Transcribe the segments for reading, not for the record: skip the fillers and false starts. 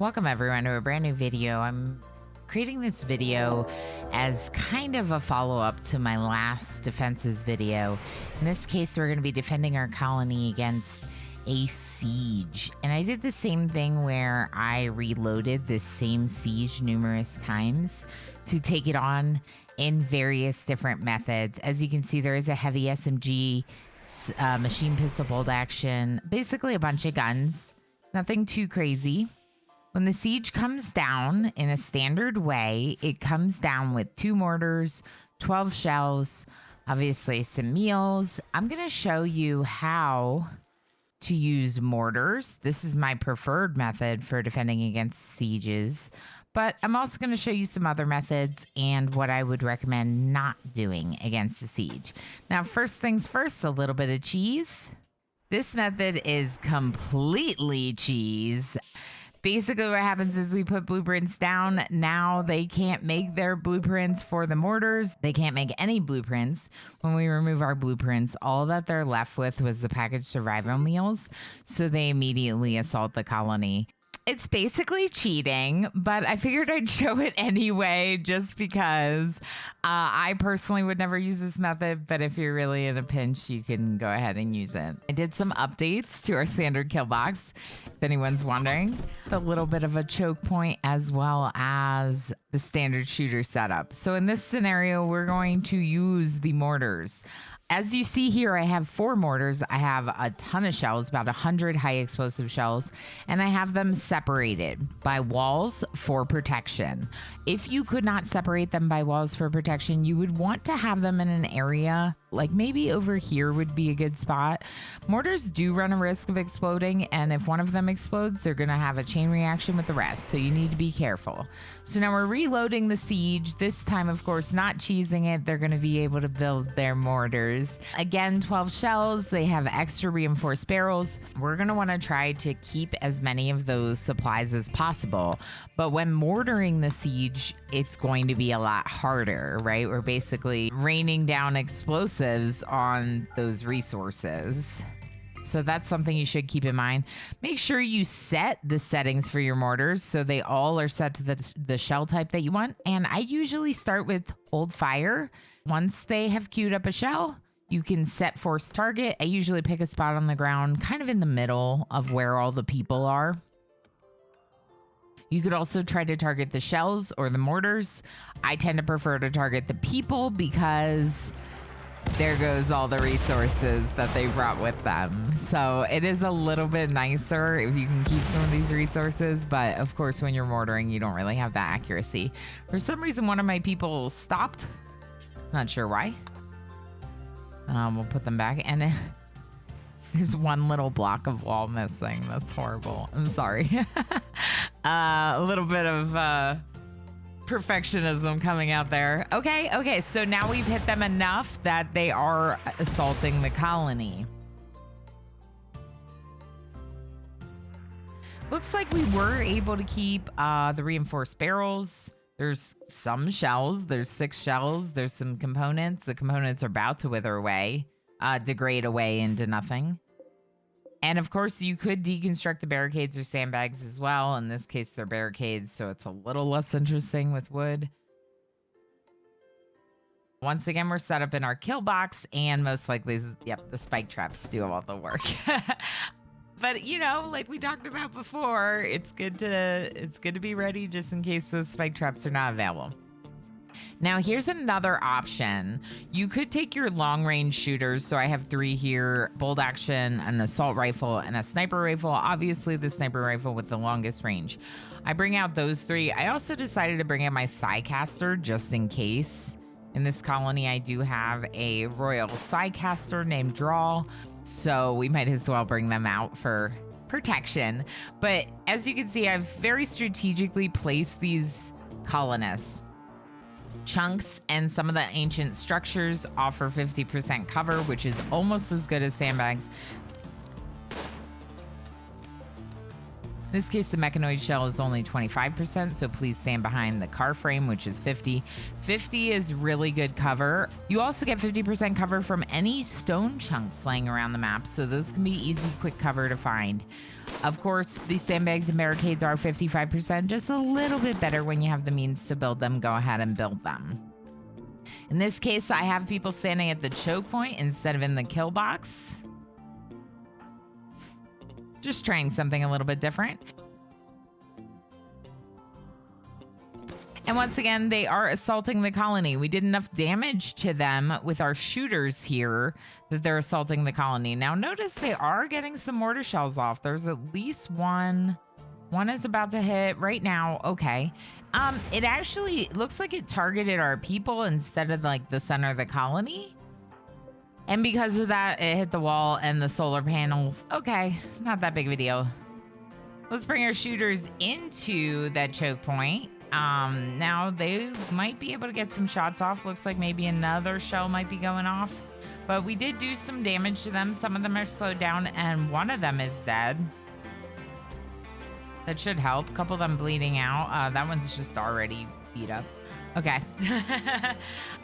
Welcome everyone to a brand new video. I'm creating this video as kind of a follow-up to my last defenses video. In this case, we're going to be defending our colony against a siege. And I did the same thing where I reloaded this same siege numerous times to take it on in various different methods. As you can see, there is a heavy SMG, machine pistol bolt action, basically a bunch of guns. Nothing too crazy. When the siege comes down in a standard way, it comes down with 2 mortars, 12 shells, obviously some meals. I'm going to show you how to use mortars. This is my preferred method for defending against sieges, but I'm also going to show you some other methods and what I would recommend not doing against a siege. Now, first things first, a little bit of cheese. This method is completely cheese. Basically, what happens is we put blueprints down. Now they can't make their blueprints for the mortars. They can't make any blueprints. When we remove our blueprints, all that they're left with was the packaged survival meals. So they immediately assault the colony. It's basically cheating, but I figured I'd show it anyway, just because I personally would never use this method, but if you're really in a pinch, you can go ahead and use it. I did some updates to our standard kill box, if anyone's wondering. A little bit of a choke point as well as the standard shooter setup. So in this scenario, we're going to use the mortars. As you see here, I have 4 mortars. I have a ton of shells, about 100 high explosive shells, and I have them separated by walls for protection. If you could not separate them by walls for protection, you would want to have them in an area like maybe over here would be a good spot. Mortars do run a risk of exploding, and if one of them explodes, they're gonna have a chain reaction with the rest, so you need to be careful. So now we're reloading the siege. This time, of course, not cheesing it. They're gonna be able to build their mortars. Again, 12 shells. They have extra reinforced barrels. We're gonna wanna try to keep as many of those supplies as possible, but when mortaring the siege, it's going to be a lot harder, right? We're basically raining down explosives on those resources. So that's something you should keep in mind. Make sure you set the settings for your mortars so they all are set to the shell type that you want. And I usually start with hold fire. Once they have queued up a shell, you can set force target. I usually pick a spot on the ground, kind of in the middle of where all the people are. You could also try to target the shells or the mortars. I tend to prefer to target the people because there goes all the resources that they brought with them. So it is a little bit nicer if you can keep some of these resources, but of course when you're mortaring, you don't really have that accuracy. For some reason, one of my people stopped. Not sure why. We'll put them back, and there's one little block of wall missing. That's horrible. I'm sorry. A little bit of perfectionism coming out there. Okay, so now we've hit them enough that they are assaulting the colony. Looks like we were able to keep the reinforced barrels. There's some shells. There's 6 shells. There's some components. The components are about to wither away, degrade away into nothing. And of course, you could deconstruct the barricades or sandbags as well. In this case, they're barricades, so it's a little less interesting with wood. Once again, we're set up in our kill box, and most likely, yep, the spike traps do all the work. But you know, like we talked about before, it's good to be ready just in case those spike traps are not available. Now, here's another option. You could take your long-range shooters. So I have 3 here, bolt action, an assault rifle, and a sniper rifle. Obviously, the sniper rifle with the longest range. I bring out those 3. I also decided to bring out my Psycaster just in case. In this colony, I do have a Royal Psycaster named Draw, so we might as well bring them out for protection. But as you can see, I've very strategically placed these colonists. Chunks and some of the ancient structures offer 50% cover, which is almost as good as sandbags. In this case, the mechanoid shell is only 25%, so please stand behind the car frame, which is 50. 50 is really good cover. You also get 50% cover from any stone chunks laying around the map, so those can be easy, quick cover to find. Of course, these sandbags and barricades are 55%, just a little bit better when you have the means to build them. Go ahead and build them. In this case, I have people standing at the choke point instead of in the kill box. Just trying something a little bit different. And once again, they are assaulting the colony. We did enough damage to them with our shooters here that they're assaulting the colony. Now notice they are getting some mortar shells off. There's at least one. One is about to hit right now. Okay. It actually looks like it targeted our people instead of like the center of the colony. And because of that, it hit the wall and the solar panels. Okay, not that big of a deal. Let's bring our shooters into that choke point. Now they might be able to get some shots off. Looks like maybe another shell might be going off. But we did do some damage to them. Some of them are slowed down and one of them is dead. That should help. A couple of them bleeding out. That one's just already beat up. Okay.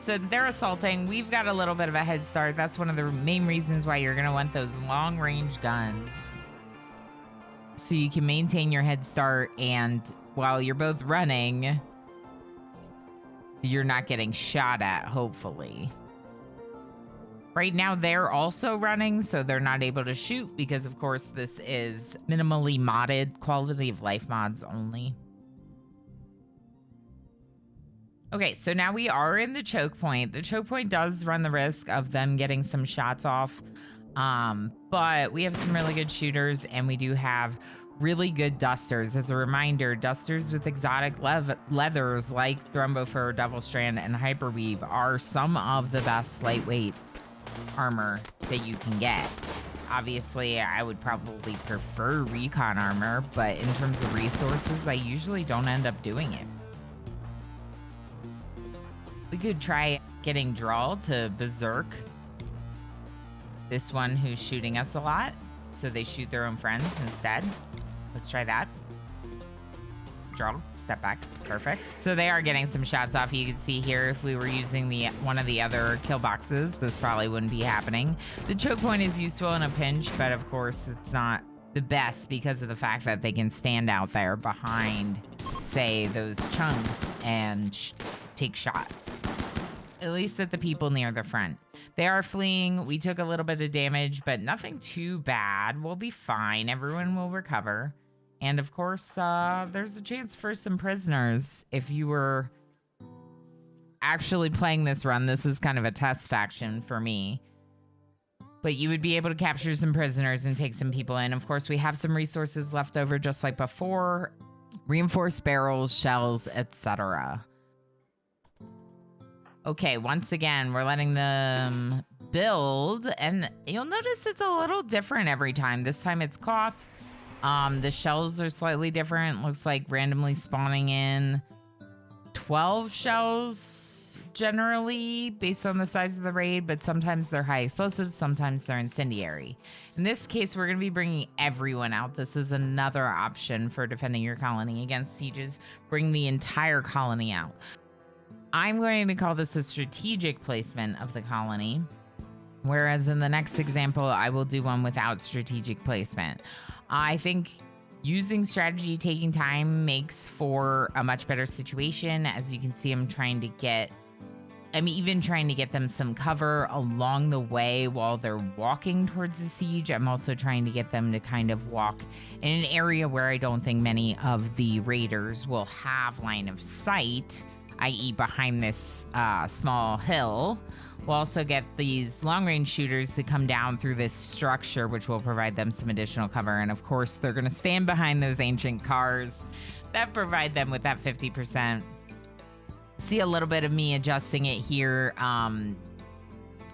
So they're assaulting. We've got a little bit of a head start. That's one of the main reasons why you're going to want those long range guns. So you can maintain your head start, and while you're both running, you're not getting shot at, hopefully. Right now, they're also running, so they're not able to shoot because, of course, this is minimally modded, quality of life mods only. Okay, so now we are in the choke point. The choke point does run the risk of them getting some shots off, but we have some really good shooters, and we do have really good dusters. As a reminder, dusters with exotic leathers like Thrumbo Fur, Devil Strand, and Hyperweave are some of the best lightweight armor that you can get. Obviously, I would probably prefer recon armor, but in terms of resources, I usually don't end up doing it. We could try getting Drawl to berserk this one who's shooting us a lot, so they shoot their own friends instead. Let's try that. Drawl, step back. Perfect. So they are getting some shots off. You can see here, if we were using one of the other kill boxes, this probably wouldn't be happening. The choke point is useful in a pinch, but of course it's not the best because of the fact that they can stand out there behind, say, those chunks and take shots. At least at the people near the front. They are fleeing. We took a little bit of damage, but nothing too bad. We'll be fine. Everyone will recover. And of course, there's a chance for some prisoners. If you were actually playing this run, this is kind of a test faction for me. But you would be able to capture some prisoners and take some people in. Of course, we have some resources left over just like before. Reinforced barrels, shells, etc. Okay, once again, we're letting them build, and you'll notice it's a little different every time. This time it's cloth. The shells are slightly different. Looks like randomly spawning in 12 shells generally based on the size of the raid, but sometimes they're high explosives, sometimes they're incendiary. In this case, we're going to be bringing everyone out. This is another option for defending your colony against sieges. Bring the entire colony out. I'm going to call this a strategic placement of the colony, whereas in the next example, I will do one without strategic placement. I think using strategy, taking time, makes for a much better situation. As you can see, I'm even trying to get them some cover along the way while they're walking towards the siege. I'm also trying to get them to kind of walk in an area where I don't think many of the raiders will have line of sight, i.e. behind this small hill. We'll also get these long-range shooters to come down through this structure, which will provide them some additional cover. And of course, they're going to stand behind those ancient cars that provide them with that 50%. See a little bit of me adjusting it here. I'm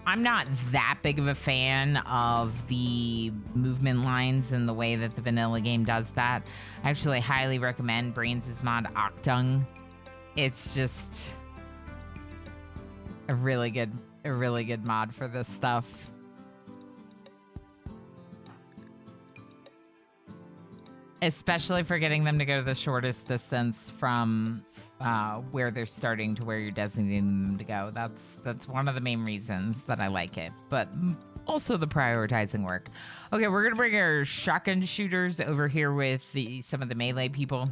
not that big of a fan of the movement lines and the way that the vanilla game does that. I actually highly recommend Brains' mod Octung. It's just a really good mod for this stuff. especially for getting them to go the shortest distance from where they're starting to where you're designating them to go. That's one of the main reasons that I like it, but also the prioritizing work. Okay, we're gonna bring our shotgun shooters over here with some of the melee people.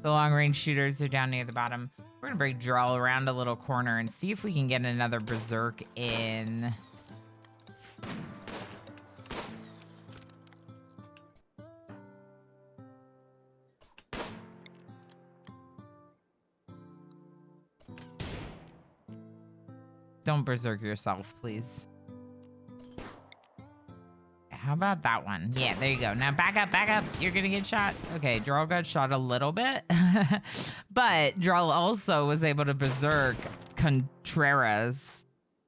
The long-range shooters are down near the bottom. We're gonna bring Drawl around a little corner and see if we can get another berserk in. Don't berserk yourself, please. How about that one? Yeah, there you go. Now back up, back up. You're gonna get shot. Okay, Drawl got shot a little bit, but Drawl also was able to berserk Contreras,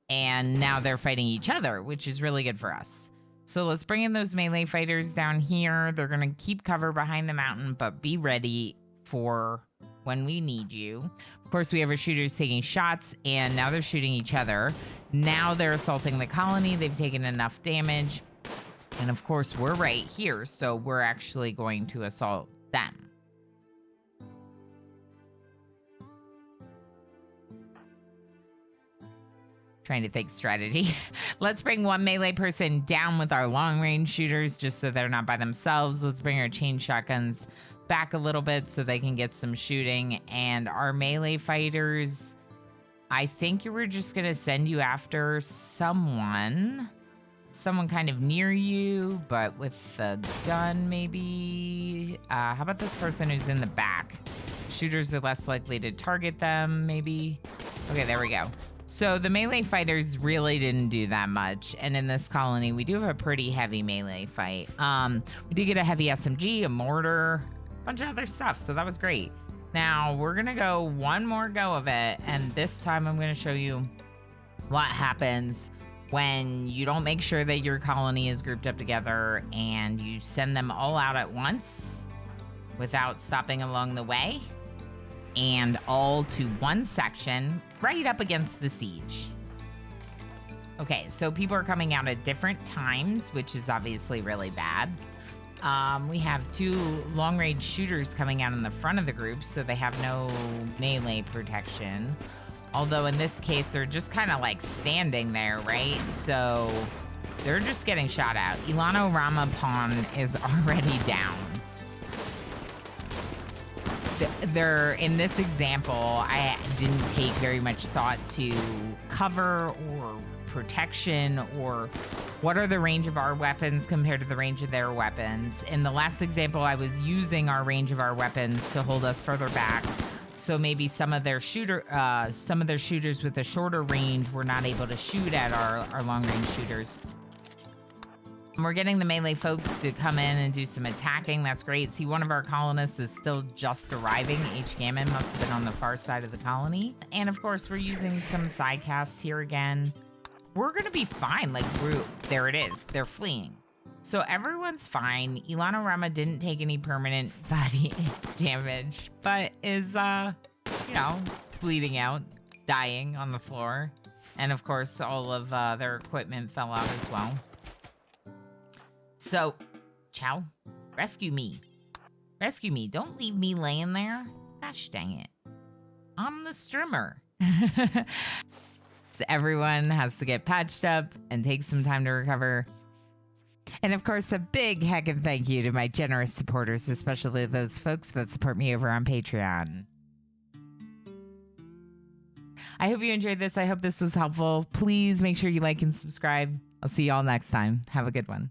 and now they're fighting each other, which is really good for us. So let's bring in those melee fighters down here. They're gonna keep cover behind the mountain, but be ready for when we need you. Of course, we have our shooters taking shots, and now they're shooting each other. Now they're assaulting the colony. They've taken enough damage. And of course, we're right here, so we're actually going to assault them. Trying to think strategy. Let's bring one melee person down with our long-range shooters just so they're not by themselves. Let's bring our chain shotguns back a little bit so they can get some shooting. And our melee fighters, I think we're just going to send you after someone kind of near you, but with a gun maybe. How about this person who's in the back? Shooters are less likely to target them, maybe. Okay, there we go. So the melee fighters really didn't do that much. And in this colony, we do have a pretty heavy melee fight. We did get a heavy SMG, a mortar, a bunch of other stuff. So that was great. Now we're going to go one more go of it. And this time I'm going to show you what happens when you don't make sure that your colony is grouped up together and you send them all out at once without stopping along the way, and all to one section right up against the siege. Okay, so people are coming out at different times, which is obviously really bad. We have two long-range shooters coming out in the front of the group, so they have no melee protection. Although in this case, they're just kind of like standing there, right? So they're just getting shot at. Ilano Rama Pawn is already down. They're, in this example, I didn't take very much thought to cover or protection or what are the range of our weapons compared to the range of their weapons. In the last example, I was using our range of our weapons to hold us further back. So maybe some of their shooters with a shorter range were not able to shoot at our long-range shooters. And we're getting the melee folks to come in and do some attacking. That's great. See, one of our colonists is still just arriving. H. Gammon must have been on the far side of the colony. And of course, we're using some side casts here again. We're going to be fine. Like, there it is. They're fleeing. So everyone's fine. Ilano Rama didn't take any permanent body damage, but is, bleeding out, dying on the floor. And of course, all of their equipment fell out as well. So, Chow, rescue me. Rescue me. Don't leave me laying there. Gosh dang it. I'm the strimmer. So everyone has to get patched up and take some time to recover. And of course, a big heckin' thank you to my generous supporters, especially those folks that support me over on Patreon. I hope you enjoyed this. I hope this was helpful. Please make sure you like and subscribe. I'll see you all next time. Have a good one.